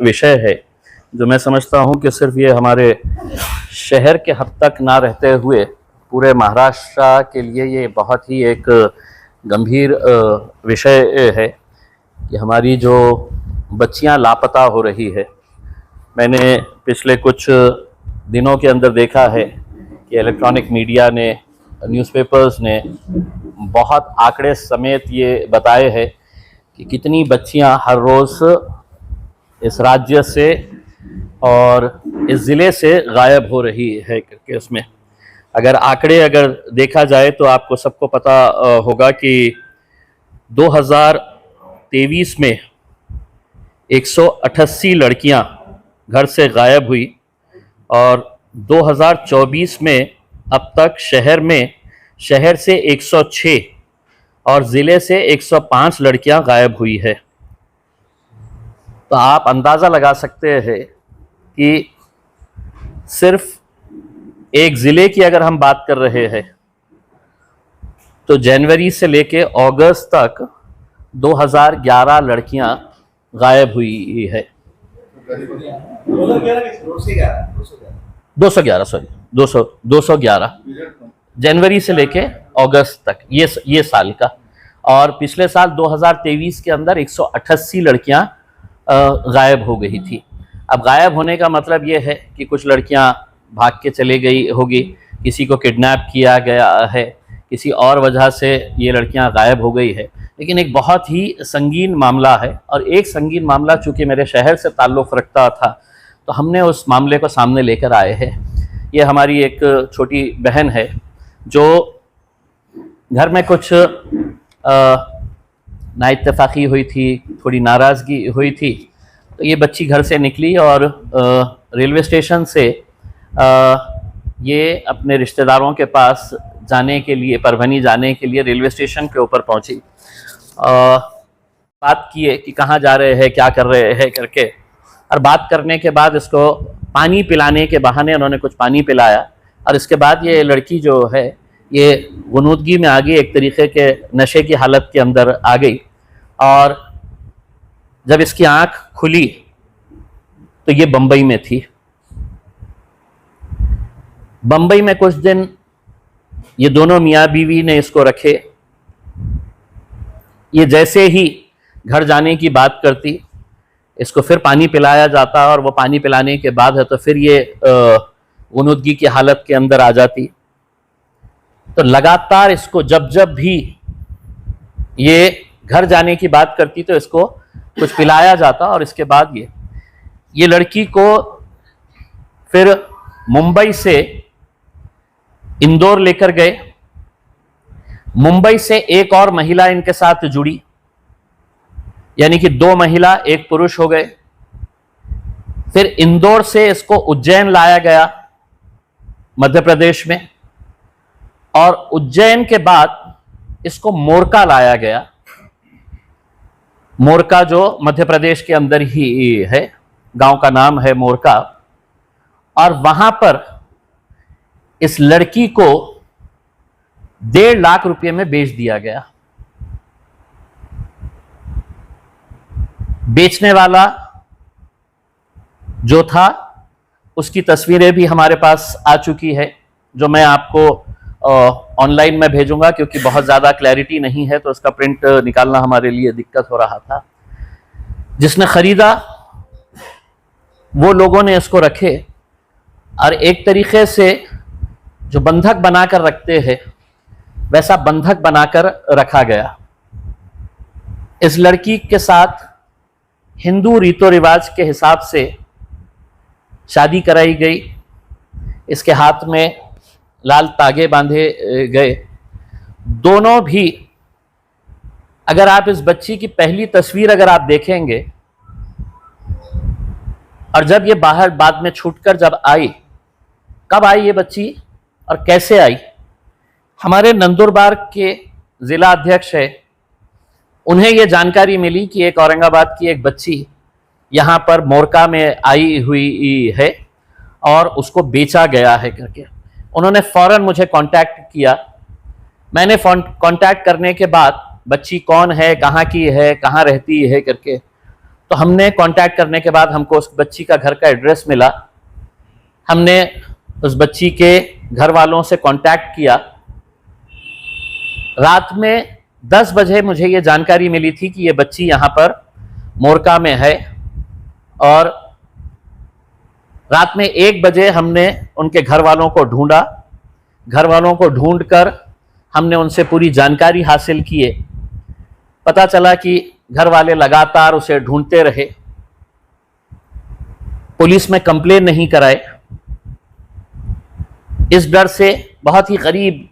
विषय है जो मैं समझता हूँ कि सिर्फ ये हमारे शहर के हद तक ना रहते हुए पूरे महाराष्ट्र के लिए ये बहुत ही एक गंभीर विषय है कि हमारी जो बच्चियां लापता हो रही है। मैंने पिछले कुछ दिनों के अंदर देखा है कि इलेक्ट्रॉनिक मीडिया ने, न्यूज़पेपर्स ने बहुत आंकड़े समेत ये बताए हैं कि कितनी बच्चियां हर रोज़ इस राज्य से और इस ज़िले से गायब हो रही है करके। उसमें अगर देखा जाए तो आपको सबको पता होगा कि 2023 में 188 लड़कियां घर से गायब हुई और 2024 में अब तक शहर से 106 और ज़िले से 105 लड़कियां गायब हुई है। तो आप अंदाज़ा लगा सकते हैं कि सिर्फ एक ज़िले की अगर हम बात कर रहे हैं तो जनवरी से लेके अगस्त तक 2011 लड़कियां गायब हुई है। 211 जनवरी से लेके अगस्त तक ये साल का। और पिछले साल 2023 के अंदर 188 लड़कियां गायब हो गई थी। अब गायब होने का मतलब ये है कि कुछ लड़कियां भाग के चले गई होगी, किसी को किडनैप किया गया है, किसी और वजह से ये लड़कियां गायब हो गई है। लेकिन एक बहुत ही संगीन मामला है और एक संगीन मामला चूँकि मेरे शहर से ताल्लुक़ रखता था तो हमने उस मामले को सामने लेकर आए हैं। ये हमारी एक छोटी बहन है जो घर में कुछ नाइत्तेफाकी हुई थी, थोड़ी नाराज़गी हुई थी। तो ये बच्ची घर से निकली और रेलवे स्टेशन से ये अपने रिश्तेदारों के पास जाने के लिए, परभनी जाने के लिए रेलवे स्टेशन के ऊपर पहुंची। बात किए कि कहाँ जा रहे हैं, क्या कर रहे हैं करके। और बात करने के बाद इसको पानी पिलाने के बहाने उन्होंने कुछ पानी पिलाया और इसके बाद ये लड़की जो है ये गुनूदगी में आ गई, एक तरीके के नशे की हालत के अंदर आ गई। और जब इसकी आंख खुली तो ये बम्बई में थी। बम्बई में कुछ दिन ये दोनों मियाँ बीवी ने इसको रखे। ये जैसे ही घर जाने की बात करती, इसको फिर पानी पिलाया जाता और वो पानी पिलाने के बाद है तो फिर ये गुनूदगी की हालत के अंदर आ जाती। तो लगातार इसको जब भी ये घर जाने की बात करती तो इसको कुछ पिलाया जाता और इसके बाद ये लड़की को फिर मुंबई से इंदौर लेकर गए। मुंबई से एक और महिला इनके साथ जुड़ी, यानी कि 2 महिला 1 पुरुष हो गए। फिर इंदौर से इसको उज्जैन लाया गया मध्य प्रदेश में और उज्जैन के बाद इसको मोरका लाया गया। मोरका जो मध्य प्रदेश के अंदर ही है, गांव का नाम है मोरका। और वहां पर इस लड़की को 1.5 लाख रुपए में बेच दिया गया। बेचने वाला जो था उसकी तस्वीरें भी हमारे पास आ चुकी है, जो मैं आपको ऑनलाइन में भेजूंगा क्योंकि बहुत ज़्यादा क्लैरिटी नहीं है तो उसका प्रिंट निकालना हमारे लिए दिक्कत हो रहा था। जिसने ख़रीदा वो लोगों ने इसको रखे और एक तरीके से जो बंधक बनाकर रखते हैं वैसा बंधक बनाकर रखा गया। इस लड़की के साथ हिंदू रीतो रिवाज के हिसाब से शादी कराई गई। इसके हाथ में लाल तागे बांधे गए। दोनों भी, अगर आप इस बच्ची की पहली तस्वीर अगर आप देखेंगे और जब ये बाहर बाद में छूटकर जब आई, कब आई ये बच्ची और कैसे आई, हमारे नंदुरबार के ज़िला अध्यक्ष है, उन्हें ये जानकारी मिली कि एक औरंगाबाद की एक बच्ची यहाँ पर मोरका में आई हुई है और उसको बेचा गया है करके। उन्होंने फ़ौरन मुझे कांटेक्ट किया। मैंने कांटेक्ट करने के बाद बच्ची कौन है, कहाँ की है, कहाँ रहती है करके, तो हमने कांटेक्ट करने के बाद हमको उस बच्ची का घर का एड्रेस मिला। हमने उस बच्ची के घर वालों से कांटेक्ट किया। रात में 10 बजे मुझे ये जानकारी मिली थी कि ये बच्ची यहाँ पर मोरका में है, और रात में 1 बजे हमने उनके घर वालों को ढूंढा। घर वालों को ढूंढकर हमने उनसे पूरी जानकारी हासिल की। पता चला कि घर वाले लगातार उसे ढूंढते रहे, पुलिस में कंप्लेन नहीं कराए, इस डर से बहुत ही गरीब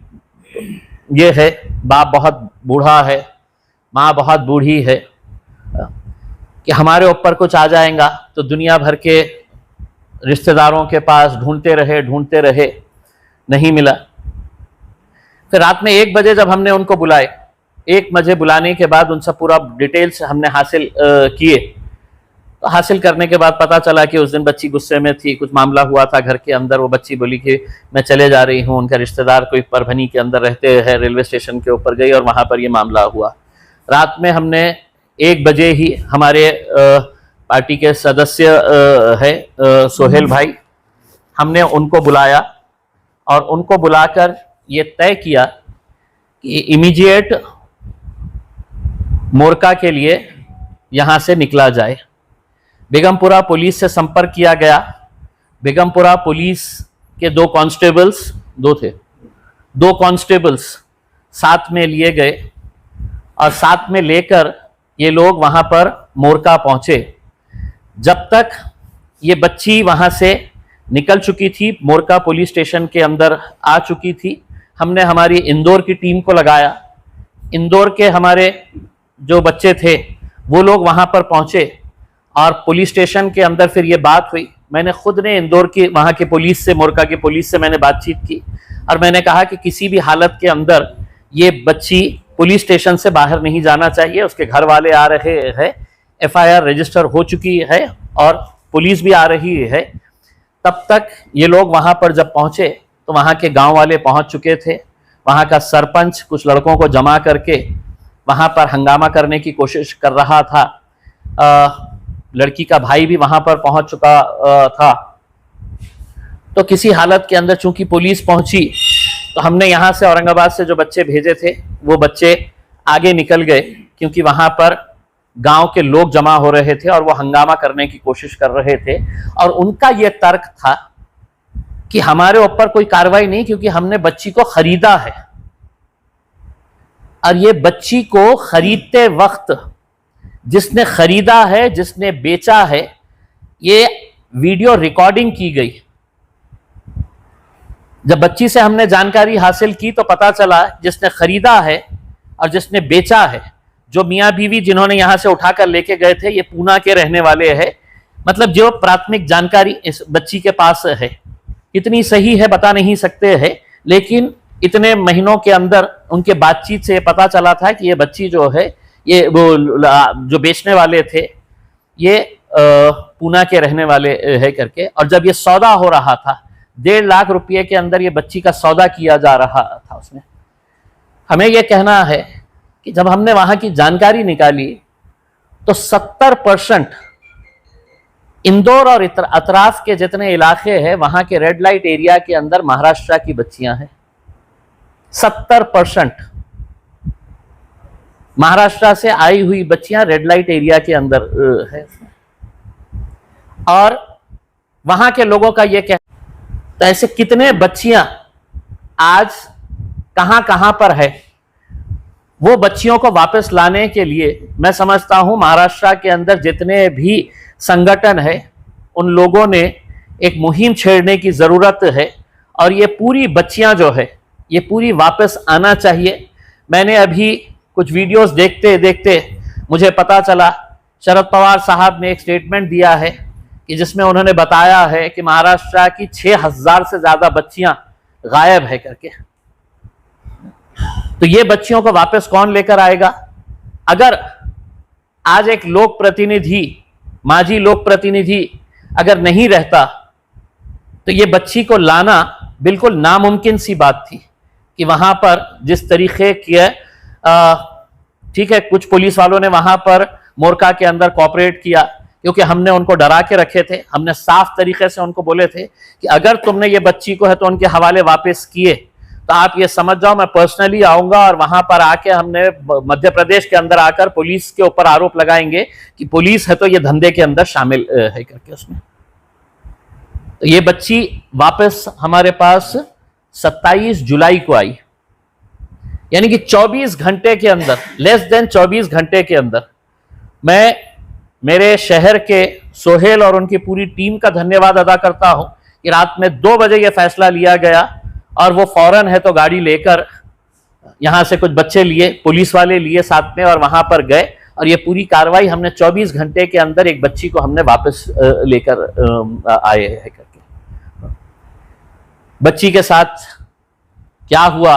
ये है, बाप बहुत बूढ़ा है, माँ बहुत बूढ़ी है, कि हमारे ऊपर कुछ आ जाएगा। तो दुनिया भर के रिश्तेदारों के पास ढूंढते रहे, नहीं मिला। फिर रात में 1 बजे जब हमने उनको बुलाए, 1 बजे बुलाने के बाद उनसे पूरा डिटेल्स हमने हासिल किए। तो हासिल करने के बाद पता चला कि उस दिन बच्ची गुस्से में थी, कुछ मामला हुआ था घर के अंदर। वो बच्ची बोली कि मैं चले जा रही हूँ, उनका रिश्तेदार कोई परभनी के अंदर रहते हैं, रेलवे स्टेशन के ऊपर गई और वहाँ पर ये मामला हुआ। रात में हमने 1 बजे ही हमारे पार्टी के सदस्य है सोहेल भाई, हमने उनको बुलाया और उनको बुलाकर ये तय किया कि इमीडिएट मोरका के लिए यहाँ से निकला जाए। बेगमपुरा पुलिस से संपर्क किया गया। बेगमपुरा पुलिस के 2 कांस्टेबल्स, 2 कांस्टेबल्स साथ में लिए गए और साथ में लेकर ये लोग वहाँ पर मोरका पहुँचे। जब तक ये बच्ची वहाँ से निकल चुकी थी, मोरका पुलिस स्टेशन के अंदर आ चुकी थी, हमने हमारी इंदौर की टीम को लगाया। इंदौर के हमारे जो बच्चे थे वो लोग वहाँ पर पहुँचे और पुलिस स्टेशन के अंदर फिर ये बात हुई। मैंने खुद ने इंदौर की वहाँ के पुलिस से, मोरका की पुलिस से मैंने बातचीत की और मैंने कहा कि किसी भी हालत के अंदर ये बच्ची पुलिस स्टेशन से बाहर नहीं जाना चाहिए। उसके घर वाले आ रहे हैं, FIR रजिस्टर हो चुकी है और पुलिस भी आ रही है। तब तक ये लोग वहाँ पर जब पहुँचे तो वहाँ के गांव वाले पहुँच चुके थे। वहाँ का सरपंच कुछ लड़कों को जमा करके वहाँ पर हंगामा करने की कोशिश कर रहा था। लड़की का भाई भी वहाँ पर पहुँच चुका था। तो किसी हालत के अंदर चूंकि पुलिस पहुँची तो हमने यहाँ से औरंगाबाद से जो बच्चे भेजे थे वो बच्चे आगे निकल गए, क्योंकि वहाँ पर गांव के लोग जमा हो रहे थे और वो हंगामा करने की कोशिश कर रहे थे। और उनका ये तर्क था कि हमारे ऊपर कोई कार्रवाई नहीं, क्योंकि हमने बच्ची को खरीदा है। और ये बच्ची को खरीदते वक्त जिसने खरीदा है, जिसने बेचा है, ये वीडियो रिकॉर्डिंग की गई। जब बच्ची से हमने जानकारी हासिल की तो पता चला जिसने खरीदा है और जिसने बेचा है, जो मियाँ बीवी जिन्होंने यहां से उठाकर लेके गए थे, ये पूना के रहने वाले हैं। मतलब जो प्राथमिक जानकारी इस बच्ची के पास है, कितनी सही है बता नहीं सकते हैं, लेकिन इतने महीनों के अंदर उनके बातचीत से पता चला था कि ये बच्ची जो है, ये वो जो बेचने वाले थे ये पूना के रहने वाले है करके। और जब ये सौदा हो रहा था, 1.5 लाख रुपए के अंदर ये बच्ची का सौदा किया जा रहा था उसमें। हमें यह कहना है कि जब हमने वहां की जानकारी निकाली तो 70% इंदौर और अतराफ के जितने इलाके हैं वहां के रेड लाइट एरिया के अंदर महाराष्ट्र की बच्चियां हैं। 70% महाराष्ट्र से आई हुई बच्चियां रेड लाइट एरिया के अंदर है। और वहां के लोगों का यह कहना, तो ऐसे कितने बच्चियां आज कहां कहां पर है। वो बच्चियों को वापस लाने के लिए मैं समझता हूं महाराष्ट्र के अंदर जितने भी संगठन है उन लोगों ने एक मुहिम छेड़ने की जरूरत है और ये पूरी बच्चियां जो है ये पूरी वापस आना चाहिए। मैंने अभी कुछ वीडियोस देखते देखते मुझे पता चला शरद पवार साहब ने एक स्टेटमेंट दिया है कि जिसमें उन्होंने बताया है कि महाराष्ट्र की 6000 से ज्यादा बच्चियां गायब है करके। तो ये बच्चियों को वापस कौन लेकर आएगा? अगर आज एक लोक प्रतिनिधि, माजी लोक प्रतिनिधि अगर नहीं रहता तो ये बच्ची को लाना बिल्कुल नामुमकिन सी बात थी। कि वहां पर जिस तरीके की ठीक है, कुछ पुलिस वालों ने वहां पर मोरका के अंदर कॉपरेट किया, क्योंकि हमने उनको डरा के रखे थे। हमने साफ तरीके से उनको बोले थे कि अगर तुमने ये बच्ची को है तो उनके हवाले वापस किए तो आप ये समझ जाओ मैं पर्सनली आऊंगा और वहां पर आके हमने मध्य प्रदेश के अंदर आकर पुलिस के ऊपर आरोप लगाएंगे कि पुलिस है तो ये धंधे के अंदर शामिल है करके उसमें। तो ये बच्ची वापस हमारे पास 27 जुलाई को आई, यानी कि 24 घंटे के अंदर, लेस देन 24 घंटे के अंदर मैं मेरे शहर के सोहेल और उनकी पूरी टीम का धन्यवाद अदा करता हूं कि रात में 2 बजे यह फैसला लिया गया और वो फौरन है तो गाड़ी लेकर यहां से कुछ बच्चे लिए, पुलिस वाले लिए साथ में, और वहां पर गए और ये पूरी कार्रवाई हमने 24 घंटे के अंदर एक बच्ची को हमने वापस लेकर आए हैं करके। बच्ची के साथ क्या हुआ,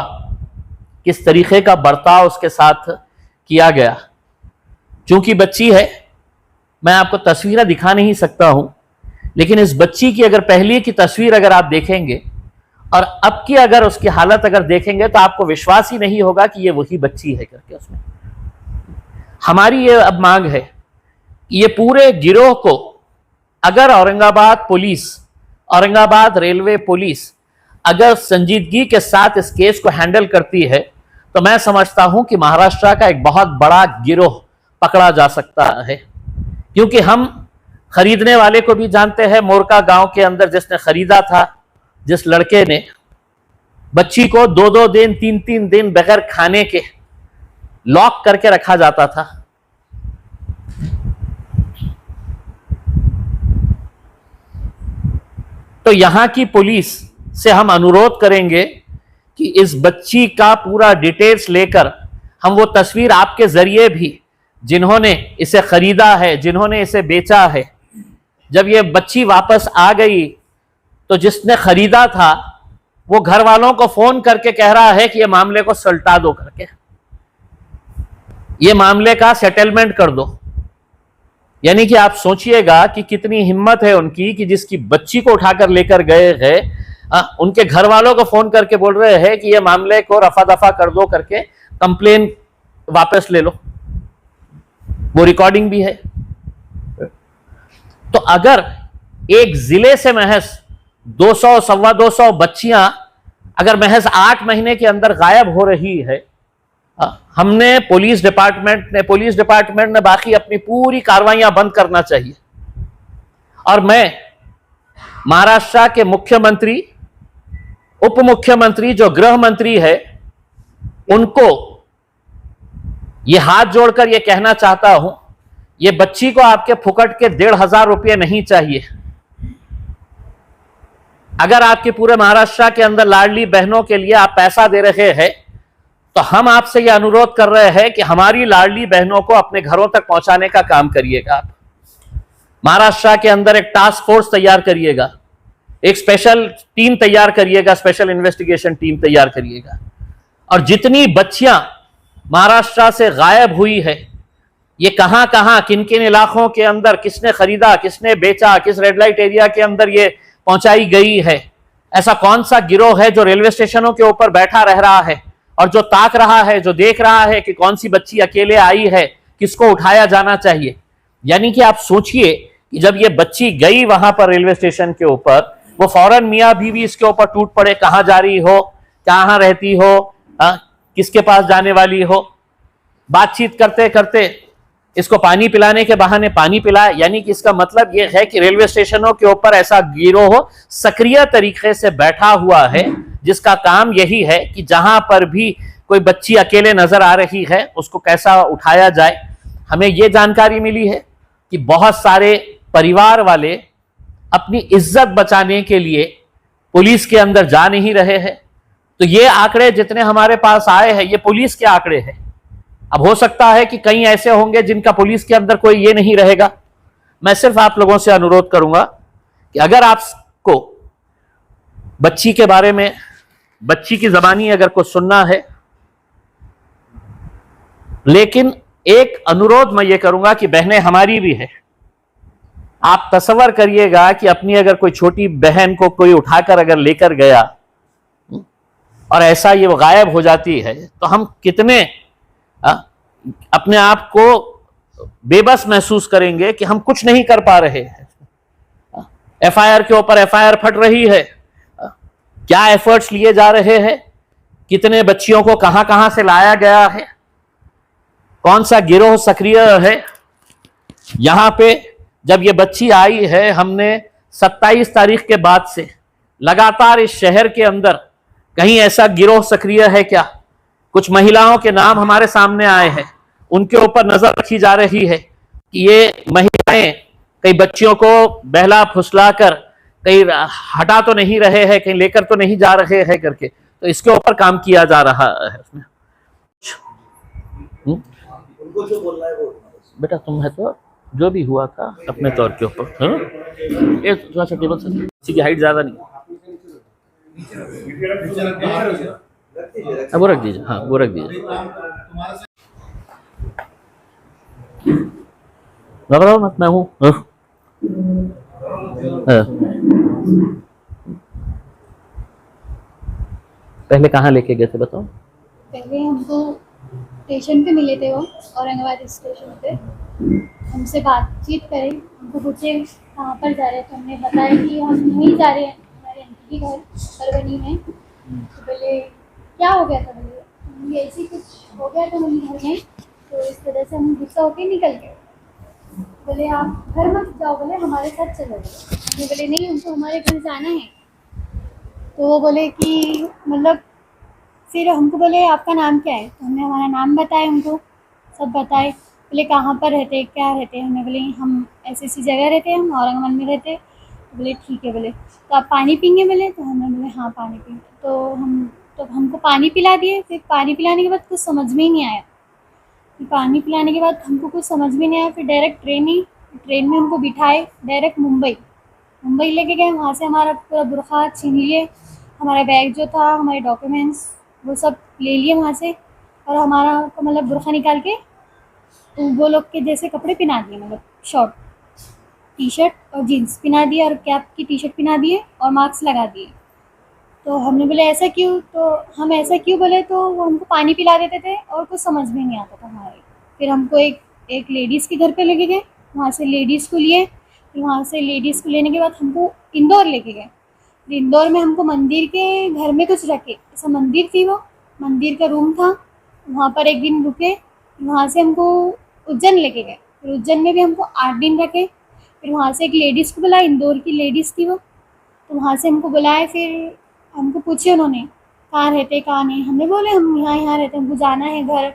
किस तरीके का बर्ताव उसके साथ किया गया, चूंकि बच्ची है मैं आपको तस्वीरें दिखा नहीं सकता हूं, लेकिन इस बच्ची की अगर पहले की तस्वीर अगर आप देखेंगे और अब की अगर उसकी हालत अगर देखेंगे तो आपको विश्वास ही नहीं होगा कि ये वही बच्ची है करके उसमें। हमारी ये अब मांग है कि ये पूरे गिरोह को अगर Aurangabad police, Aurangabad railway police अगर संजीदगी के साथ इस केस को हैंडल करती है तो मैं समझता हूं कि महाराष्ट्र का एक बहुत बड़ा गिरोह पकड़ा जा सकता है। क्योंकि हम खरीदने वाले को भी जानते हैं, मोरका गांव के अंदर जिसने खरीदा था, जिस लड़के ने बच्ची को 2-2 दिन 3-3 दिन बगैर खाने के लॉक करके रखा जाता था। तो यहां की पुलिस से हम अनुरोध करेंगे कि इस बच्ची का पूरा डिटेल्स लेकर हम वो तस्वीर आपके जरिए भी, जिन्होंने इसे खरीदा है, जिन्होंने इसे बेचा है, जब ये बच्ची वापस आ गई तो जिसने खरीदा था वो घर वालों को फोन करके कह रहा है कि ये मामले को सुलटा दो करके, ये मामले का सेटलमेंट कर दो। यानी कि आप सोचिएगा कि कितनी हिम्मत है उनकी कि जिसकी बच्ची को उठाकर लेकर गए हैं, उनके घर वालों को फोन करके बोल रहे हैं कि ये मामले को रफा दफा कर दो करके, कंप्लेन वापस ले लो। वो रिकॉर्डिंग भी है। तो अगर एक जिले से महज 200 सवा 200 बच्चियां अगर महज 8 महीने के अंदर गायब हो रही है, हमने पुलिस डिपार्टमेंट ने बाकी अपनी पूरी कार्रवाइयां बंद करना चाहिए। और मैं महाराष्ट्र के मुख्यमंत्री, उप मुख्यमंत्री जो गृह मंत्री है, उनको ये हाथ जोड़कर ये कहना चाहता हूं, ये बच्ची को आपके फुकट के 1,500 रुपये नहीं चाहिए। अगर आपके पूरे महाराष्ट्र के अंदर लाडली बहनों के लिए आप पैसा दे रहे हैं तो हम आपसे यह अनुरोध कर रहे हैं कि हमारी लाडली बहनों को अपने घरों तक पहुंचाने का काम करिएगा। आप महाराष्ट्र के अंदर एक टास्क फोर्स तैयार करिएगा, एक स्पेशल टीम तैयार करिएगा, स्पेशल इन्वेस्टिगेशन टीम तैयार करिएगा, और जितनी बच्चियां महाराष्ट्र से गायब हुई है, ये कहां कहां किन किन इलाकों के अंदर किसने खरीदा, किसने बेचा, किस रेड लाइट एरिया के अंदर ये पहुंचाई गई है, ऐसा कौन सा गिरोह है जो रेलवे स्टेशनों के ऊपर बैठा रह रहा है और जो ताक रहा है, जो देख रहा है कि कौन सी बच्ची अकेले आई है, किसको उठाया जाना चाहिए। यानी कि आप सोचिए कि जब ये बच्ची गई वहां पर रेलवे स्टेशन के ऊपर, वो फौरन मियां बीवी इसके ऊपर टूट पड़े, कहां जा रही हो, कहां रहती हो, किसके पास जाने वाली हो। बातचीत करते करते इसको पानी पिलाने के बहाने पानी पिलाया। यानी कि इसका मतलब यह है कि रेलवे स्टेशनों के ऊपर ऐसा गिरोह सक्रिय तरीके से बैठा हुआ है जिसका काम यही है कि जहां पर भी कोई बच्ची अकेले नजर आ रही है उसको कैसा उठाया जाए। हमें यह जानकारी मिली है कि बहुत सारे परिवार वाले अपनी इज्जत बचाने के लिए पुलिस के अंदर जा नहीं रहे हैं। तो ये आंकड़े जितने हमारे पास आए हैं ये पुलिस के आंकड़े हैं। अब हो सकता है कि कई ऐसे होंगे जिनका पुलिस के अंदर कोई ये नहीं रहेगा। मैं सिर्फ आप लोगों से अनुरोध करूंगा कि अगर आपको बच्ची के बारे में, बच्ची की जबानी अगर कुछ सुनना है, लेकिन एक अनुरोध मैं ये करूंगा कि बहनें हमारी भी है। आप तसव्वुर करिएगा कि अपनी अगर कोई छोटी बहन को कोई उठाकर अगर लेकर गया और ऐसा ये वो गायब हो जाती है तो हम कितने अपने आप को बेबस महसूस करेंगे कि हम कुछ नहीं कर पा रहे हैं। एफआईआर के ऊपर एफआईआर फट रही है, क्या एफर्ट्स लिए जा रहे हैं, कितने बच्चियों को कहां कहां से लाया गया है, कौन सा गिरोह सक्रिय है। यहां पे जब ये बच्ची आई है, हमने 27 तारीख के बाद से लगातार इस शहर के अंदर कहीं ऐसा गिरोह सक्रिय है क्या? कुछ महिलाओं के नाम हमारे सामने आए हैं, उनके ऊपर नजर रखी जा रही है कि ये महिलाएं कई बच्चियों को बहला फुसला कर कहीं हटा तो नहीं रहे हैं, कहीं लेकर तो नहीं जा रहे हैं करके, तो इसके ऊपर काम किया जा रहा है। उनको जो बोलना है वो बेटा तुम है तो जो भी हुआ था अपने तौर के ऊपर, हाँ? ये थोड़ा सा टेबल से किसी की हाइट ज्यादा नहीं, वो रख दीजिए, हाँ वो रख दीजिए। घबराओ मत, मैं हूँ। पहले कहाँ लेके गए थे बताओ? पहले हमको स्टेशन पे मिले थे, वो औरंगाबाद स्टेशन पे हमसे बातचीत करी, हमको पूछे कहाँ पर जा रहे हैं, तो हमने बताया कि हम यहीं जा रहे हैं, हमारे आंटी के घर परवनी में। तो बोले क्या हो गया था? बोले ऐसे ही कुछ हो गया था मम्मी घर में, तो इस वजह से हम गुस्सा होकर निकल गए। बोले आप घर मत जाओ, बोले हमारे साथ चलो। हमने बोले नहीं, हमको हमारे घर जाना है। तो वो बोले कि मतलब, फिर हमको बोले आपका नाम क्या है? तो हमने हमारा नाम बताया, उनको सब बताए। बोले कहाँ पर रहते, क्या रहते? हमने बोले हम ऐसी ऐसी जगह रहते हैं, हम औरंगाबाद में रहते हैं। तो बोले ठीक है। बोले तो आप पानी पीएंगे? बोले तो हमने बोले हाँ पानी पीएंगे। तो हमको पानी पिला दिए। फिर पानी पिलाने के बाद कुछ समझ में ही नहीं आया। फिर पानी पिलाने के बाद हमको कुछ समझ में नहीं आया। फिर डायरेक्ट ट्रेन में हमको बिठाए, डायरेक्ट मुंबई लेके गए। वहाँ से हमारा पूरा बुरखा छीन लिए, हमारा बैग जो था, हमारे डॉक्यूमेंट्स वो सब ले लिए वहाँ से, और हमारा मतलब बुरखा निकाल के वो लोग के जैसे कपड़े पहना दिए, मतलब शॉर्ट टी शर्ट और जीन्स पहना दिए, और कैप की टी शर्ट पहना दिए, और मास्क लगा दिए। तो हमने बोले ऐसा क्यों? तो हम ऐसा क्यों बोले, तो वो हमको पानी पिला देते थे और कुछ समझ में नहीं आता था हमारे। फिर हमको एक लेडीज़ के घर पे लेके गए, वहाँ से लेडीज़ को लिए। फिर वहाँ से लेडीज़ को लेने के बाद हमको इंदौर लेके गए। इंदौर में हमको मंदिर के घर में कुछ रखे, ऐसा मंदिर थी, वो मंदिर का रूम था, वहाँ पर एक दिन रुके। वहाँ से हमको उज्जैन लेके गए। फिर उज्जैन में भी हमको 8 दिन रखे। फिर वहाँ से एक लेडीज़ को बुलाया, इंदौर की लेडीज़ थी वो, तो वहाँ से हमको बुलाए। फिर हमको पूछे उन्होंने कहाँ रहते कहाँ नहीं। हमने बोले हम यहाँ रहते, हमको जाना है घर।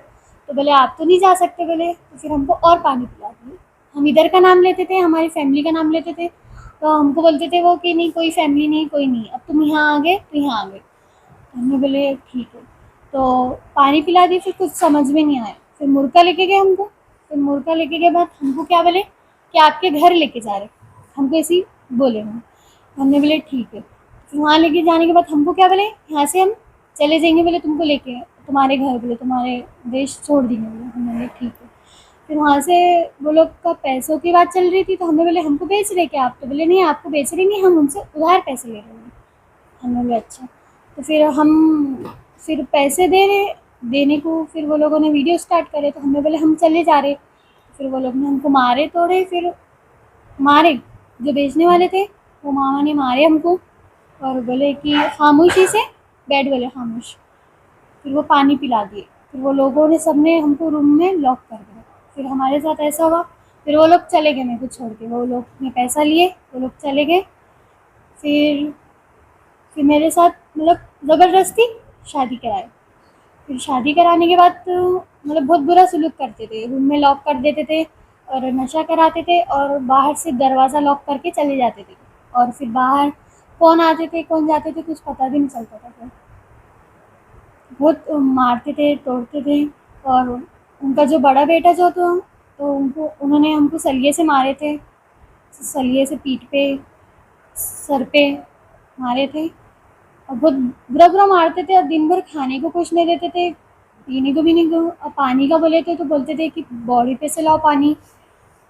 तो बोले आप तो नहीं जा सकते। बोले तो फिर हमको और पानी पिला दिए। हम इधर का नाम लेते थे, हमारी फैमिली का नाम लेते थे, तो हमको बोलते थे वो कि नहीं कोई फैमिली नहीं, कोई नहीं, अब तुम यहाँ आ गए तो यहाँ आ गए। हमने बोले ठीक है। तो पानी पिला दिए। फिर कुछ समझ में नहीं आया। फिर मुर्गा लेके गए हमको। फिर मुर्गा लेके गए बाद हमको क्या बोले कि आपके घर लेके जा रहे, हमको ऐसे बोले हम। हमने बोले ठीक है। फिर वहाँ लेके जाने के बाद हमको क्या बोले, यहाँ से हम चले जाएंगे, बोले तुमको लेके तुम्हारे घर, बोले तुम्हारे देश छोड़ देंगे। बोले हमने बोले ठीक है। फिर वहाँ से वो लोग का पैसों की बात चल रही थी, तो हमने बोले हमको बेच रहे क्या आप? तो बोले नहीं आपको बेच रहे नहीं, हम उनसे उधार पैसे ले रहे हैं। हमने बोले अच्छा। तो फिर पैसे देने को फिर वो लोगों ने वीडियो स्टार्ट करे, तो हमने बोले हम चले जा रहे। फिर वो लोग ने हमको मारे तोड़े। फिर मारे जो बेचने वाले थे, वो मामा ने मारे हमको, और बोले कि खामोशी से बैठ, बोले खामोश। फिर वो पानी पिला दिए। फिर वो लोगों ने सबने हमको रूम में लॉक कर दिया। फिर हमारे साथ ऐसा हुआ। फिर वो लोग चले गए मेरे को छोड़ के, वो लोग ने पैसा लिए, वो लोग चले गए। फिर मेरे साथ मतलब ज़बरदस्ती शादी कराए। फिर शादी कराने के बाद मतलब बहुत बुरा सलूक करते थे, रूम में लॉक कर देते थे और नशा कराते थे, और बाहर से दरवाज़ा लॉक करके चले जाते थे। और फिर बाहर कौन आते थे कौन जाते थे कुछ पता भी नहीं चलता था। फिर बहुत मारते थे, तोड़ते थे। और उनका जो बड़ा बेटा जो था, तो उन्होंने हमको सलिए से मारे थे, सलिए से पीठ पे, सर पे मारे थे, और बहुत बुरा बुरा मारते थे। और दिन भर खाने को कुछ नहीं देते थे, पीने को भी नहीं दो। और पानी का बोले थे तो बोलते थे कि बॉडी पे से लाओ पानी,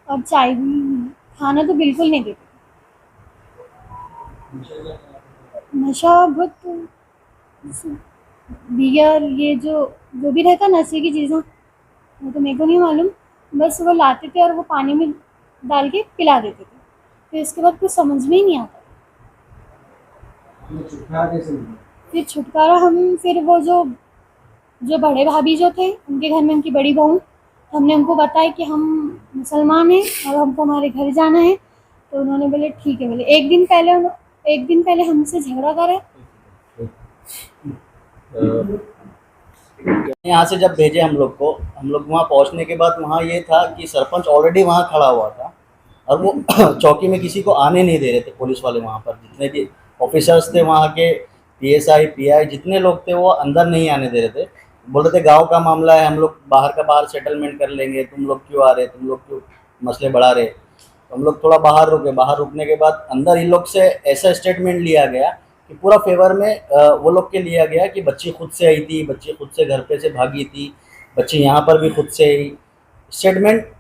और चाय भी नहीं। खाना तो बिल्कुल नहीं देते। नशा बहुत, बियर, ये जो भी रहता नशे की चीज़ें, वो तो मेरे को नहीं मालूम, बस वो लाते थे और वो पानी में डाल के पिला देते थे। फिर इसके बाद कुछ समझ में ही नहीं आता। फिर छुटकारा हम फिर वो जो बड़े भाभी जो थे उनके घर में उनकी बड़ी बहू, हमने उनको बताया कि हम मुसलमान हैं और हमको हमारे घर जाना है। तो उन्होंने बोले ठीक है। बोले एक दिन पहले हमसे झगड़ा करे। यहाँ से जब भेजे हम लोग वहाँ पहुँचने के बाद वहाँ ये था कि सरपंच ऑलरेडी वहाँ खड़ा हुआ था और वो चौकी में किसी को आने नहीं दे रहे थे। पुलिस वाले वहाँ पर जितने भी ऑफिसर्स थे वहाँ के, PSI PI जितने लोग थे वो अंदर नहीं आने दे रहे थे। बोल रहे थे गांव का मामला है, हम लोग बाहर का बाहर सेटलमेंट कर लेंगे, तुम लोग क्यों आ रहे, तुम लोग क्यों मसले बढ़ा रहे। तो हम लोग थोड़ा बाहर रुके। बाहर रुकने के बाद अंदर इन लोग से ऐसा स्टेटमेंट लिया गया कि पूरा फेवर में वो लोग के लिया गया कि बच्ची खुद से आई थी, बच्ची खुद से घर पे से भागी थी, बच्ची यहाँ पर भी खुद से आई। स्टेटमेंट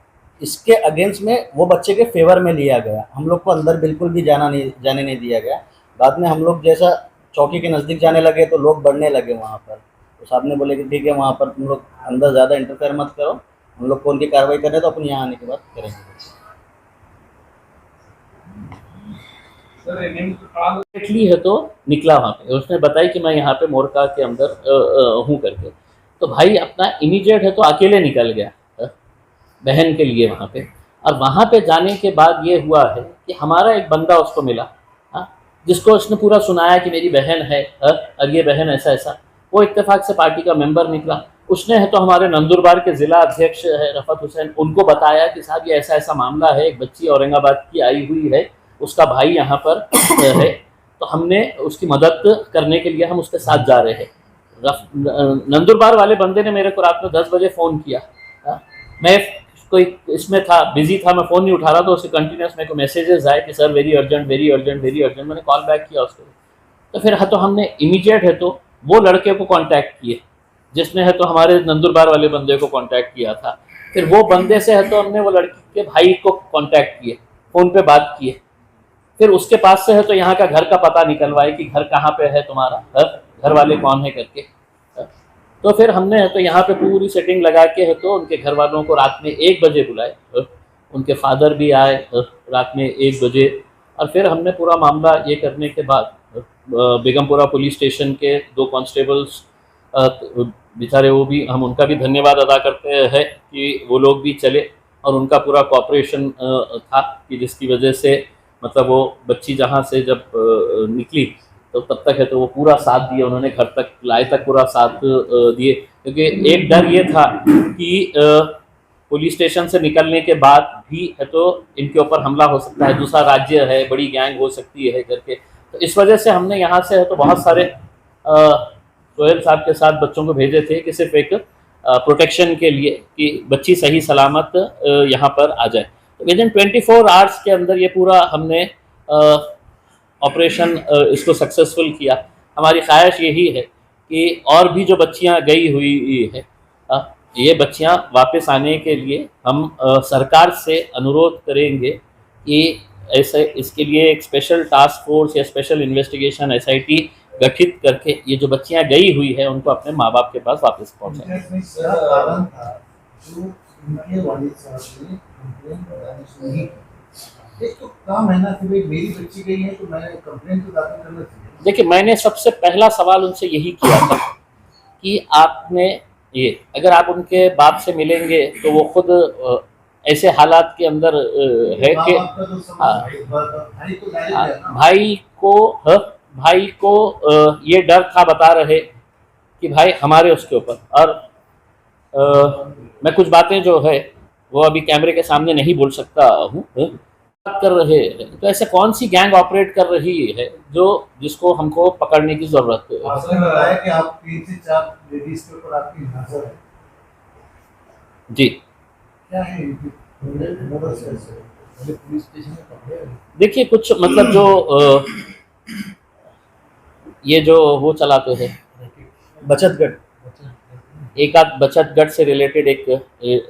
इसके अगेंस्ट में वो बच्चे के फेवर में लिया गया। हम लोग को अंदर बिल्कुल भी जाने नहीं दिया गया। बाद में हम लोग जैसा चौकी के नज़दीक जाने लगे तो लोग बढ़ने लगे वहाँ पर। तो साहब ने बोले कि ठीक है वहाँ पर तुम लोग अंदर ज़्यादा इंटरफेयर मत करो, हम लोग को उनकी कार्रवाई करें तो अपन यहाँ आने के बाद करेंगे। इटली है तो निकला वहाँ पे, उसने बताया कि मैं यहाँ पे मोरका के अंदर हूँ करके। तो भाई अपना इमीडिएट है तो अकेले निकल गया बहन के लिए वहाँ पे। और वहाँ पे जाने के बाद ये हुआ है कि हमारा एक बंदा उसको मिला, जिसको उसने पूरा सुनाया कि मेरी बहन है और ये बहन ऐसा ऐसा। वो इत्तेफाक से पार्टी का मेंबर निकला। उसने है तो हमारे नंदुरबार के ज़िला अध्यक्ष है रफ़त हुसैन, उनको बताया कि साहब ये ऐसा ऐसा मामला है, एक बच्ची औरंगाबाद की आई हुई है, उसका भाई यहाँ पर है, तो हमने उसकी मदद करने के लिए हम उसके साथ जा रहे हैं। नंदुरबार वाले बंदे ने मेरे को रात में 10 बजे फ़ोन किया। मैं कोई इसमें था, बिजी था, मैं फ़ोन नहीं उठा रहा, तो उससे कंटिन्यूस मेरे को मैसेजेस आए कि sir very urgent very urgent very urgent. मैंने कॉल बैक किया उसको। तो फिर है तो हमने इमीडिएट है तो वो लड़के को कांटेक्ट किए जिसने है तो हमारे नंदुरबार वाले बंदे को कांटेक्ट किया था। फिर वो बंदे से है तो हमने वो लड़की के भाई को कांटेक्ट किए, फ़ोन पे बात किए। फिर उसके पास से है तो यहाँ का घर का पता निकलवाए कि घर कहाँ पे है तुम्हारा, घर वाले कौन है करके। तो फिर हमने है तो यहाँ पे पूरी सेटिंग लगा के है तो उनके घर वालों को रात में 1 बजे बुलाए। उनके फादर भी आए रात में 1 बजे। और फिर हमने पूरा मामला ये करने के बाद बेगमपुरा पुलिस स्टेशन के 2 कांस्टेबल्स बेचारे, वो भी हम उनका भी धन्यवाद अदा करते हैं कि वो लोग भी चले और उनका पूरा कोऑपरेशन था कि जिसकी वजह से मतलब वो बच्ची जहाँ से जब निकली तो तब तक है तो वो पूरा साथ दिया, उन्होंने घर तक लाए तक पूरा साथ दिए। क्योंकि एक डर ये था कि पुलिस स्टेशन से निकलने के बाद भी है तो इनके ऊपर हमला हो सकता है, दूसरा राज्य है, बड़ी गैंग हो सकती है करके। तो इस वजह से हमने यहाँ से है तो बहुत सारे सोहेल साहब के साथ बच्चों को भेजे थे कि सिर्फ एक प्रोटेक्शन के लिए कि बच्ची सही सलामत यहाँ पर आ जाए। तो विद इन 24 आवर्स के अंदर ये पूरा हमने ऑपरेशन इसको सक्सेसफुल किया। हमारी ख्वाहिश यही है कि और भी जो बच्चियां गई हुई है, ये बच्चियां वापस आने के लिए हम सरकार से अनुरोध करेंगे कि ऐसे इसके लिए एक स्पेशल टास्क फोर्स या स्पेशल इन्वेस्टिगेशन SIT गठित करके ये जो बच्चियां गई हुई है उनको अपने माँ बाप के पास वापस पहुँचाएं। देखिए, मैंने सबसे पहला सवाल उनसे यही किया था कि आपने ये, अगर आप उनके बाप से मिलेंगे तो वो खुद ऐसे हालात के अंदर है कि भाई को ये डर था, बता रहे कि भाई हमारे उसके ऊपर। और मैं कुछ बातें जो है वो अभी कैमरे के सामने नहीं बोल सकता हूँ, बात कर रहे हैं। तो ऐसे कौन सी गैंग ऑपरेट कर रही है जो जिसको हमको पकड़ने की जरूरत है। आपने बताया कि आप 3 से 4 लेडीज के ऊपर आपकी नजर है जी। क्या है पुलिस स्टेशन में पकड़े? देखिए, कुछ मतलब जो ये जो वो चलाते हैं बचत गट, एक आध बचत गट से रिलेटेड एक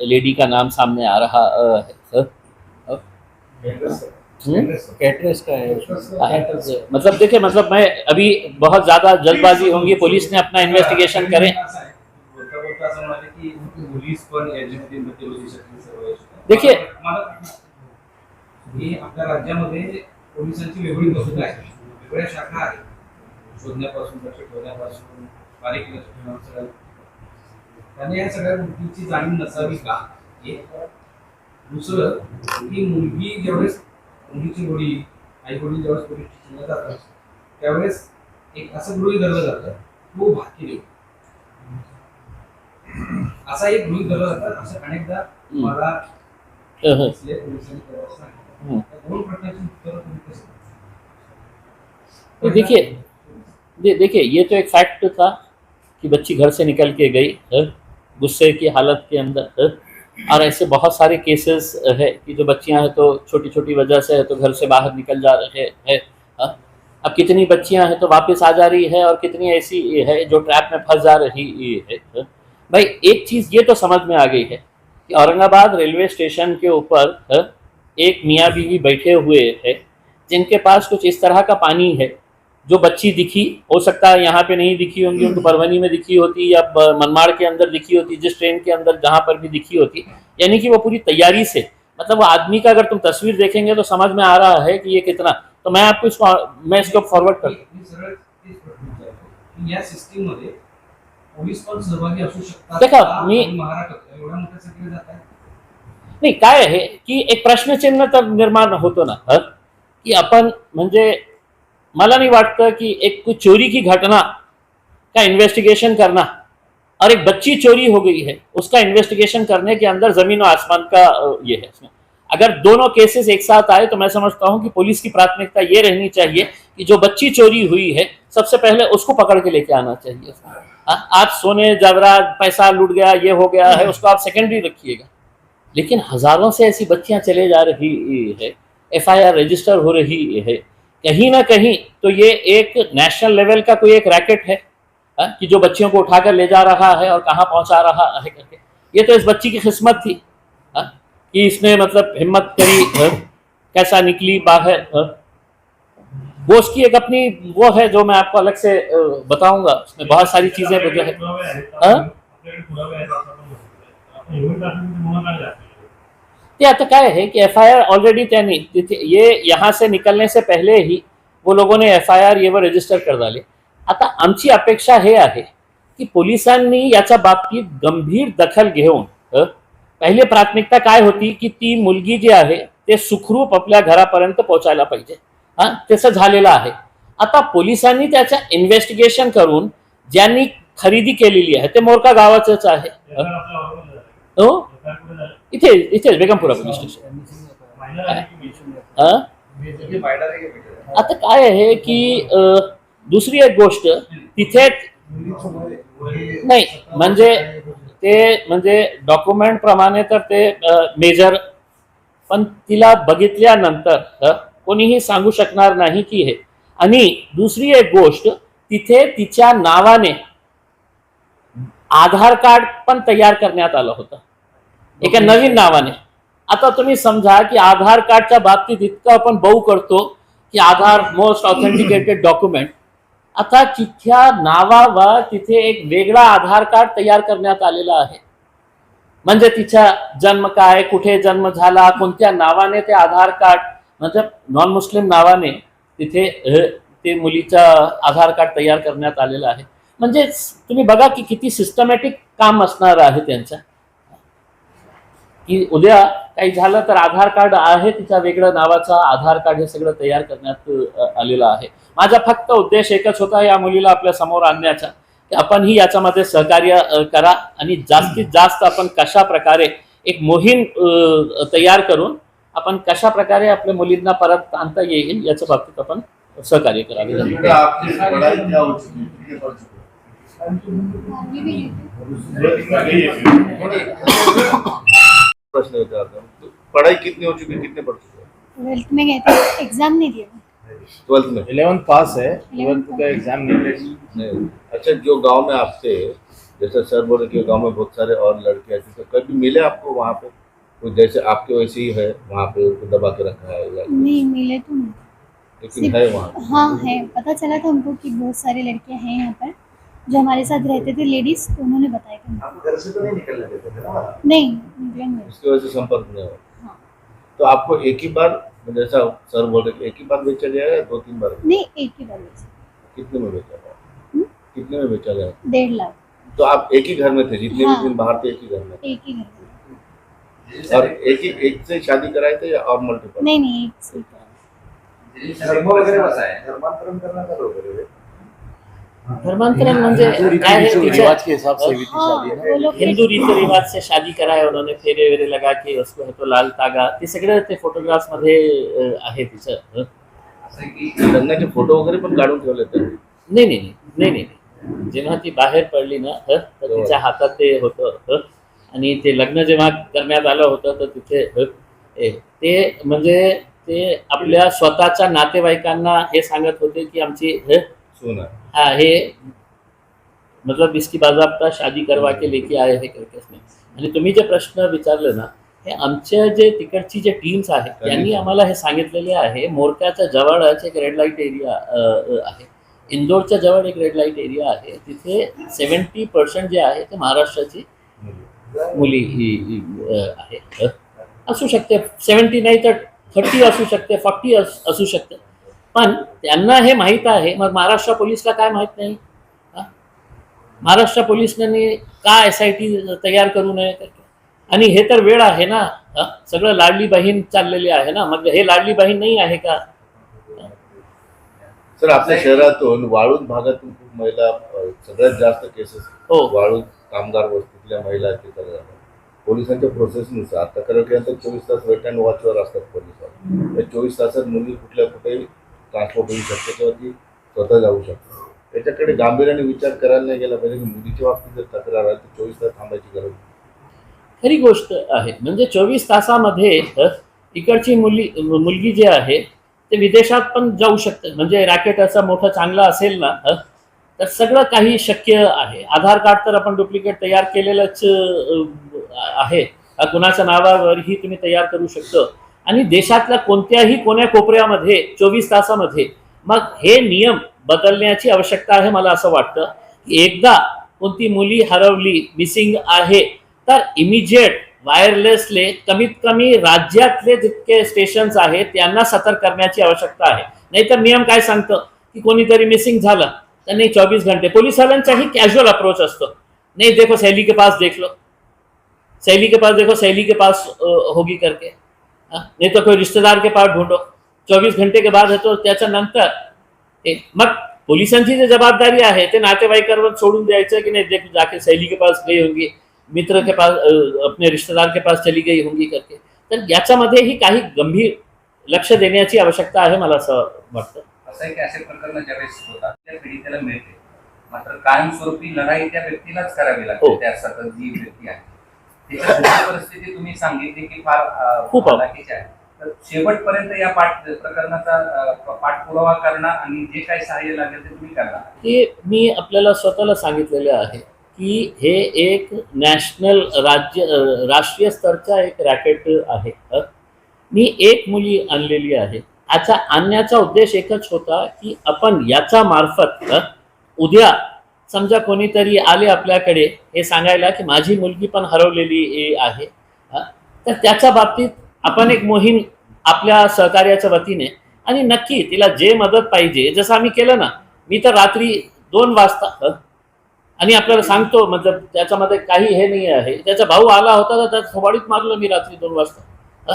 लेडी का नाम सामने आ रहा है कैटरेस का है। मतलब देखिए, मतलब मैं अभी बहुत ज़्यादा जल्दबाजी होंगी, पुलिस ने अपना इन्वेस्टिगेशन करें। की मुलीच पण याच्यामध्ये नृत्य बसू शकतील सर्व देखिए ही आपल्या राज्यामध्ये पोलिसांची वेगळी पद्धत आहे, वेगळ्या शाखा आहेत, शोधण्यापासून लक्ष ठेवण्यापासून बारीक लक्ष ठेवण्याचं. त्याने या सगळ्या गोष्टींची जाणीव नसावी का? एक दुसरं की मुलगी ज्यावेळेस मुलीची वडील आई वडील ज्यावेळेस पोलीस स्टेशनला जातात त्यावेळेस एक असं गृहीत धरलं जातं तो भाकील असा एक गृहीत धरला जातात. असं अनेकदा मला पोलिसांनी करायला सांगितलं. त्या दोन प्रकारची उत्तरं तुम्ही कशी तो देखिए ये तो एक फैक्ट था कि बच्ची घर से निकल के गई गुस्से की हालत के अंदर और ऐसे बहुत सारे केसेस है कि जो बच्चियां हैं तो छोटी छोटी वजह से है तो घर से बाहर निकल जा रहे हैं. अब कितनी बच्चियां हैं तो वापस आ जा रही है और कितनी ऐसी है जो ट्रैप में फंस जा रही है. भाई एक चीज़ ये तो समझ में आ गई है कि औरंगाबाद रेलवे स्टेशन के ऊपर एक मियाँ बीवी बैठे हुए हैं जिनके पास कुछ इस तरह का पानी है. जो बच्ची दिखी, हो सकता है यहाँ पे नहीं दिखी होंगी, उनको परभनी में दिखी होती या मनमाड़ के अंदर दिखी होती, जिस ट्रेन के अंदर जहाँ पर भी दिखी होती, यानी कि वो पूरी तैयारी से, मतलब वो आदमी का अगर तुम तस्वीर देखेंगे तो समझ में आ रहा है कि ये कितना. तो मैं आपको इसको फॉरवर्ड कर या सिस्टीम मध्ये पोलीस पण सहभागी असू शकतात. देखा, महाराष्ट्रात एवढ्या मोठ्या संख्येने जात आहे. नाही काय आहे की एक प्रश्नचिन्ह तर निर्माण होतो ना की आपण म्हणजे मला नहीं वाटतं कि एक कोई चोरी की घटना का इन्वेस्टिगेशन करना और एक बच्ची चोरी हो गई है उसका इन्वेस्टिगेशन करने के अंदर जमीन और आसमान का ये है. इसमें अगर दोनों केसेस एक साथ आए तो मैं समझता हूं कि पुलिस की प्राथमिकता ये रहनी चाहिए कि जो बच्ची चोरी हुई है सबसे पहले उसको पकड़ के लेके आना चाहिए. आज सोने जवरात पैसा लूट गया, ये हो गया है, उसको आप सेकेंडरी रखिएगा. लेकिन हजारों से ऐसी बच्चियां चले जा रही है, FIR रजिस्टर हो रही है. कहीं ना कहीं तो ये एक नेशनल लेवल का कोई एक रैकेट है कि जो बच्चियों को उठाकर ले जा रहा है और कहाँ पहुंचा रहा है करके. ये तो इस बच्ची की किस्मत थी कि इसने मतलब हिम्मत करी, कैसा निकली बाहर. वो उसकी एक अपनी वो है जो मैं आपको अलग से बताऊंगा. उसमें बहुत सारी चीजें जो है ते आता काय आहे की FIR ऑलरेडी त्यांनी तिथे ये यहाँ से निकलने से पहले ही वो लोगों ने FIR ये वो रजिस्टर कर झाले. आता आमची अपेक्षा हे आहे की पोलिसांनी याच्या बाबतीत गंभीर दखल घेऊन पहिले प्राथमिकता काय होती की ती मुलगी जी आहे ते सुखरूप आपल्या घरापर्यंत पोहोचायला पाहिजे. तसं झालेलं आहे. आता पोलिसांनी त्याचं इन्व्हेस्टिगेशन करून ज्यांनी खरेदी केलेली आहे ते मोरका गावाचंच आहे. हो इथे बेगमपुरा पोलीस स्टेशन. आता काय आहे की दुसरी एक गोष्ट तिथे नाही म्हणजे डॉक्युमेंट प्रमाणे तर ते मेजर, पण तिला बघितल्यानंतर कोणीही सांगू शकणार नाही की हे. आणि दुसरी एक गोष्ट तिथे तिच्या नावाने आधार कार्ड पण तयार करण्यात आलं होतं एका नवीन नावाने. आता तुम्ही समजा की आधार कार्डच्या बाबतीत इतकं आपण बहु करतो की आधार मोस्ट ऑथेंटिकेटेड डॉक्युमेंट. आता तिच्या नावावर तिथे एक वेगळा आधार कार्ड तयार करण्यात आलेला आहे. म्हणजे तिचा जन्म काय, कुठे जन्म झाला, कोणत्या नावाने ते आधार कार्ड, म्हणजे नॉन मुस्लिम नावाने तिथे ते मुलीचा आधार कार्ड तयार करण्यात आलेलं आहे. म्हणजे तुम्ही बघा की किती सिस्टमॅटिक काम असणार आहे त्यांचं. की उद्या काही झालं तर आधार कार्ड आहे तिच्या वेगळं नावाचा आधार कार्ड हे सगळं तयार करण्यात आलेलं आहे. माझा फक्त उद्देश एकच होता या मुलीला आपल्या समोर आणण्याचा की आपणही याच्यामध्ये सहकार्य करा आणि जास्तीत जास्त आपण कशा प्रकारे एक मोहीम तयार करून आपण कशा प्रकारे आपल्या मुलींना परत आणता येईल याच्या बाबतीत आपण सहकार्य करावे. प्रश्न विचारता हूं. पढ़ाई कितनी हो चुकी है, कितने पढ़ चुके हैं? 12th में गए थे, एग्जाम नहीं दिया. 12th में 11th पास है, 12th का एग्जाम नहीं. अच्छा, जो गांव में आपसे जैसे सर बोले कि गांव में बहुत सारे और लड़के ऐसे, तो कभी मिले आपको वहाँ पे कोई जैसे आपके वैसे ही है वहाँ पे उनको दबा के रखा है या नहीं मिले तो नहीं. लेकिन है वहाँ? हाँ है, पता चला था हमको कि बहुत सारी लड़कियां हैं यहाँ पर जो हमारे साथ रहते थे लेडीज, उन्होंने बताया कि आपको घर से तो नहीं निकलने देते थे ना? नहीं निकलेंगे। इसकी वजह से संपर्क नहीं हुआ। हाँ। तो आपको एक ही बार, जैसा सर बोल रहे, एक ही बार बेचा गया है, 2-3 बार? नहीं, एक ही बार बेचा। कितने में बेचा गया? हम्म? कितने में बेचा गया? 1.5 लाख। तो आप एक ही घर में थे, जितने हाँ। भी दिन बाहर थे एक ही घर में? एक ही घर में। और एक से शादी कराए थे या और मल्टीपल? नहीं, एक से करा। धर्म वगैरे बसाय धर्मांतरण करण्यात वगैरे धर्मांतरण म्हणजे काय आहे तिच्या रिवाज के हिसाब से हुई थी हाँ, शादी ना। वो लोग हिंदू रीति रिवाज से शादी कराया उन्होंने, फेरे वेरे लगा के उसको है तो लाल तागा, ते सगळं ते फोटोग्राफ्स मध्ये आहे तिचं. असं आहे की लग्नाचे फोटो वगैरे पण काढून ठेवले तर? नाही. जेव्हा ती बाहेर पडली ना तर तिच्या हातात ते होतं आणि ते लग्न जेव्हा करण्यात आलं होतं तर तिथे ते म्हणजे ते आपल्या स्वतःच्या नातेवाईकांना हे सांगत होते की आमची सुना हाँ हे मतलब इसकी बाजाबता शादी करवा के लेके आए हे करके इसमें. आणि तुम्ही जे प्रश्न विचारले ना, हे आमच्या जे तिकडची जे टीम्स आहेत त्यांनी आम्हाला हे सांगितलेले आहे. मोरक्याच्या जवळच एक रेड लाईट एरिया आहे, इंदोरच्या जवळ एक रेड लाईट एरिया आहे, तिथे 70% जे आहे ते महाराष्ट्राची मुली आहे. असू शकते 70 नाही तर 30 असू शकते, 40 असू शकते, पण त्यांना हे माहीत आहे. मग महाराष्ट्र पोलीसला काय माहीत नाही? महाराष्ट्र पोलिसांनी का SIT तयार करू नये? आणि हे तर वेळ आहे ना, सगळं लाडली बहीण चाललेली आहे ना, मग हे लाडली बहीण नाही आहे का? सर, आपल्या शहरातून वाळूज भागातून खूप महिला, सगळ्यात जास्त केसेस हो. वाळूज कामगार वस्तीतल्या महिला तिथं जातात. पोलिसांच्या प्रोसेसनुसार तक्रार केल्यानंतर 24 तास वेट अँड वॉचवर असतात पोलिस. त्या 24 तासात मुली कुठल्या कुठेही ट्रान्सपोर्ट होऊ शकते किंवा ती स्वतः जाऊ शकते. त्याच्याकडे गांभीर्याने विचार करायला नाही गेला पाहिजे की मुलीच्या बाबतीत जर तक्रार आली तर 24 तास थांबायची गरज नाही. खरी गोष्ट आहे. म्हणजे 24 तासामध्ये इकडची मुलगी जी आहे ते विदेशात पण जाऊ शकते. म्हणजे रॅकेट असा मोठा चांगला असेल ना तर सगळं काही शक्य आहे. आधार कार्ड तर आपण डुप्लिकेट तयार केलेलंच आहे, कुणाच्या नावावरही तुम्ही तयार करू शकतो. आणि देशातल्या कोणत्याही कोण्या कोपऱ्यामध्ये 24 तासामध्ये मग हे नियम बदलण्याची आवश्यकता आहे. मला असं वाटतं की एकदा कोणती मुली हरवली, मिसिंग आहे, तर इमिजिएट वायरलेसले कमीत कमी राज्यातले जितके स्टेशन्स आहेत त्यांना सतर्क करण्याची आवश्यकता आहे. नाहीतर नियम काय सांगतं की कोणीतरी मिसिंग झालं तर नाही 24 घंटे. पोलिसांचाही कॅज्युअल अप्रोच असतो. नहीं देखो सहेली के पास देख लो, सहेली के पास देखो, सहेली के पास होगी करके, नहीं तो कोई रिश्तेदार के पास ढूंढो. 24 घंटे के बाद है तो त्याच्यानंतर मग पोलिसांची जी जबाबदारी आहे ते नातेवाईकांवर सोडून द्यायचं की नाही, देख जाके सहेली के पास गई होंगी, मित्र के पास, अपने रिश्तेदार के पास चली गई होंगी करके. तर याच्यामध्येही काही गंभीर लक्ष देण्याची आवश्यकता आहे मला असं वाटतं. असं आहे की असे प्रकरण ज्यावेळेस होतात त्या पीडितेला मिळते, मात्र कायमस्वरूपी लढाई त्या व्यक्तीलाच करावी लागते. हो. त्या सतत जी व्यक्ती आहे तिच्या परिस्थिती तुम्ही सांगितली की फार खूप हालाकीची आहे. तर शेवटपर्यंत या प्रकरणाचा पाठपुरावा करणं आणि जे काही सहाय्य लागेल ते तुम्ही करणार. हे मी आपल्याला स्वतःला सांगितलेले आहे की हे एक नॅशनल राष्ट्रीय स्तरचा एक रॅकेट आहे. मी एक मुली आणलेली आहे. याचा आणण्याचा उद्देश एकच होता की आपण याचा मार्फत उद्या समजा कोणीतरी आले आपल्याकडे हे सांगायला की माझी मुलगी पण हरवलेली आहे, तर त्याच्या बाबतीत आपण एक मोहीम आपल्या सहकार्याच्या वतीने, आणि नक्की तिला जे मदत पाहिजे जसं आम्ही केलं ना. मी तर रात्री 2 वाजता आणि आपल्याला सांगतो, मतलब त्याच्यामध्ये काही हे नाही आहे. त्याचा भाऊ आला होता तर त्याच्या थोबाडीत मारलं मी रात्री 2 वाजता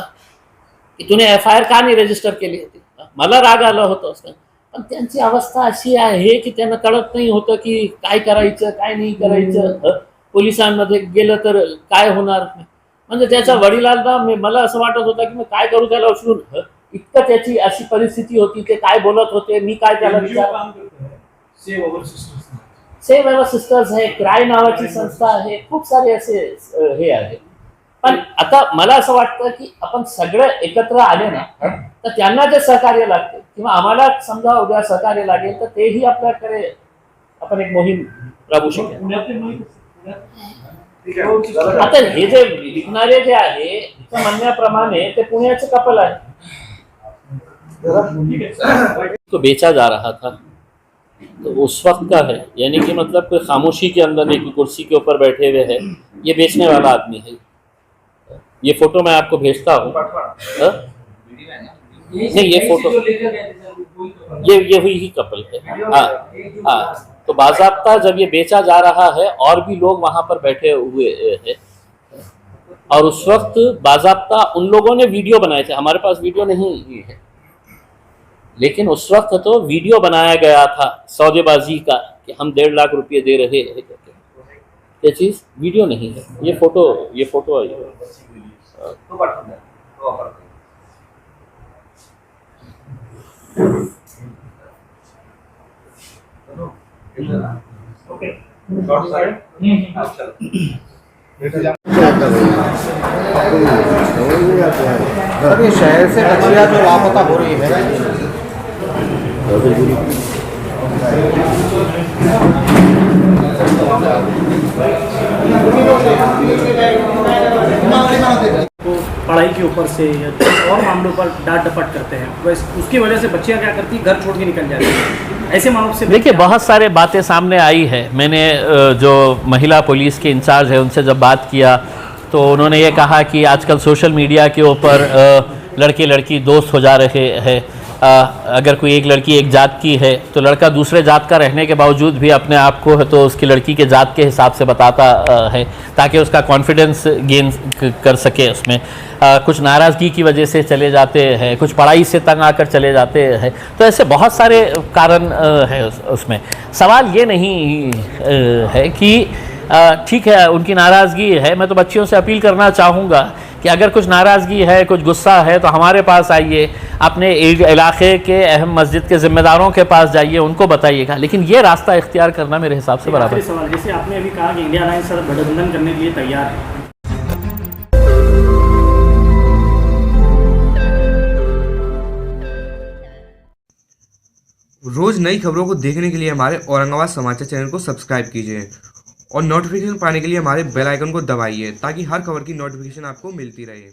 की तुने FIR का नाही रजिस्टर केली होती. मला राग आला होता असं. पण त्यांची अवस्था अशी आहे की त्यांना कळत नाही होतं की काय करायचं काय नाही करायचं. पोलिसांमध्ये गेलं तर काय होणार. म्हणजे त्याच्या वडिलांना मला असं वाटत होतं की मी काय करू त्याला उचलून. इतकं त्याची अशी परिस्थिती होती. ते काय बोलत होते, मी काय त्याला विचार. सेव्ह अवर सिस्टर्स आहे, क्राय नावाची संस्था आहे, खूप सारे असे हे आहे. पण आता मला असं वाटतं की आपण सगळं एकत्र आले ना तर त्यांना जे सहकार्य लागते किंवा आम्हाला समजा उद्या सहकार्य लागेल तर तेही आपल्याकडे आपण एक मोहीम राबवू शकेल. आता हे जे विकणारे जे आहे त्या म्हणण्याप्रमाणे ते पुण्याचे कपल आहे. तो बेचा जा रहा था तो उस वक्त का है, यानी कि मतलब कोई खामोशी के अंदर नहीं, कोई कुर्सी के ऊपर बैठे हुए है, ये बेचने वाला आदमी है। ये फोटो मैं आपको भेजता हूँ। हाँ? नहीं, ये फोटो ये हुई ही कपल है। हाँ हाँ, तो बाज़ाब्ता जब ये बेचा जा रहा है और भी लोग वहाँ पर बैठे हुए हैं, और उस वक्त बाज़ाब्ता उन लोगों ने वीडियो बनाए थे, हमारे पास वीडियो नहीं है, लेकिन उस वक्त तो वीडियो बनाया गया था सौदेबाजी का कि हम 1.5 लाख रुपये दे रहे हैं करके। ये चीज़ वीडियो नहीं है, ये फोटो आई है। सर ये शहर से मछलियाँ जो लापता हो रही है, पढ़ाई के ऊपर से या और मामलों पर डांट डपट करते हैं, वैसे उसकी वजह से बच्चियां क्या करती हैं, घर छोड़ के निकल जाती हैं। ऐसे मामलों से देखिए, बहुत सारे बातें सामने आई है। मैंने जो महिला पुलिस के इंचार्ज है उनसे जब बात किया तो उन्होंने ये कहा कि आजकल सोशल मीडिया के ऊपर लड़के लड़की दोस्त हो जा रहे हैं। अगर कोई एक लड़की एक जात की है तो लड़का दूसरे जात का रहने के बावजूद भी अपने आप को है तो उसकी लड़की के जात के हिसाब से बताता है, ताकि उसका कॉन्फिडेंस गेन कर सके। उसमें कुछ नाराज़गी की वजह से चले जाते हैं, कुछ पढ़ाई से तंग आकर चले जाते हैं। तो ऐसे बहुत सारे कारण है उसमें। सवाल ये नहीं है कि ठीक है उनकी नाराज़गी है, मैं तो बच्चियों से अपील करना चाहूँगा कि अगर कुछ नाराज़गी है, कुछ गुस्सा है तो हमारे पास आइए, अपने इलाके के अहम मस्जिद के ज़िम्मेदारों के पास जाइए, उनको बताइएगा। लेकिन ये रास्ता इख्तियार करना मेरे हिसाब से बराबर है। सवाल, जैसे आपने अभी कहा कि इंडिया अलायंस सर गठबंधन करने के लिए तैयार है, रोज नई खबरों को देखने के लिए हमारे औरंगाबाद समाचार चैनल को सब्सक्राइब कीजिए और नोटिफिकेशन पाने के लिए हमारे बेल आइकन को दबाइए ताकि हर खबर की नोटिफिकेशन आपको मिलती रहे।